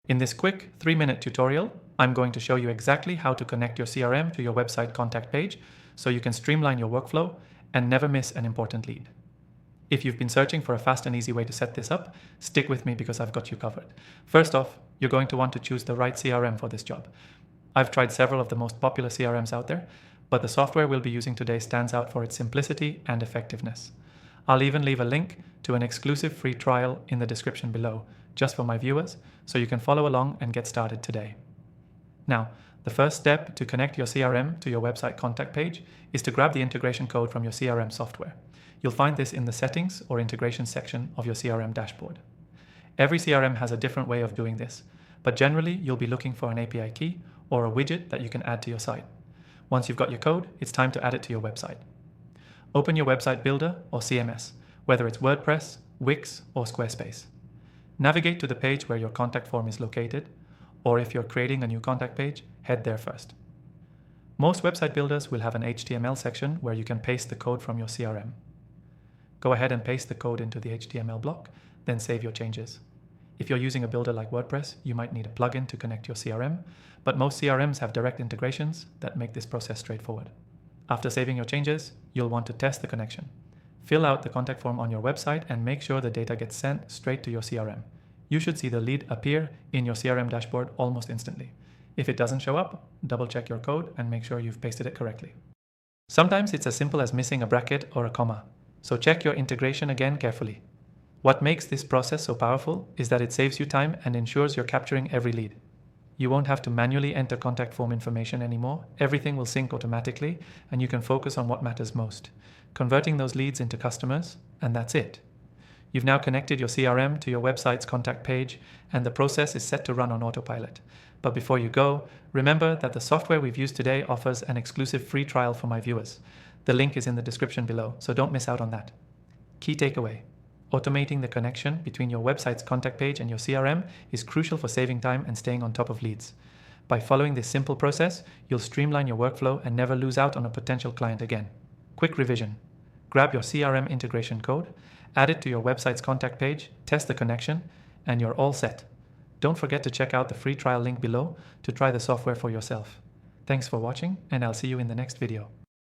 In this quick 3-minute tutorial, I'm going to show you exactly how to connect your CRM to your website contact page so you can streamline your workflow and never miss an important lead. If you've been searching for a fast and easy way to set this up, stick with me because I've got you covered. First off, you're going to want to choose the right CRM for this job. I've tried several of the most popular CRMs out there, but the software we'll be using today stands out for its simplicity and effectiveness. I'll even leave a link to an exclusive free trial in the description below, just for my viewers, so you can follow along and get started today. Now, the first step to connect your CRM to your website contact page is to grab the integration code from your CRM software. You'll find this in the settings or integration section of your CRM dashboard. Every CRM has a different way of doing this, but generally you'll be looking for an API key or a widget that you can add to your site. Once you've got your code, it's time to add it to your website. Open your website builder or CMS, whether it's WordPress, Wix, or Squarespace. Navigate to the page where your contact form is located, or if you're creating a new contact page, head there first. Most website builders will have an HTML section where you can paste the code from your CRM. Go ahead and paste the code into the HTML block, then save your changes. If you're using a builder like WordPress, you might need a plugin to connect your CRM, but most CRMs have direct integrations that make this process straightforward. After saving your changes, you'll want to test the connection. Fill out the contact form on your website and make sure the data gets sent straight to your CRM. You should see the lead appear in your CRM dashboard almost instantly. If it doesn't show up, double check your code and make sure you've pasted it correctly. Sometimes it's as simple as missing a bracket or a comma, so check your integration again carefully. What makes this process so powerful is that it saves you time and ensures you're capturing every lead. You won't have to manually enter contact form information anymore. Everything will sync automatically and you can focus on what matters most, converting those leads into customers, and that's it. You've now connected your CRM to your website's contact page and the process is set to run on autopilot. But before you go, remember that the software we've used today offers an exclusive free trial for my viewers. The link is in the description below, so don't miss out on that. Key takeaway: automating the connection between your website's contact page and your CRM is crucial for saving time and staying on top of leads. By following this simple process, you'll streamline your workflow and never lose out on a potential client again. Quick revision: grab your CRM integration code, add it to your website's contact page, test the connection, and you're all set. Don't forget to check out the free trial link below to try the software for yourself. Thanks for watching, and I'll see you in the next video.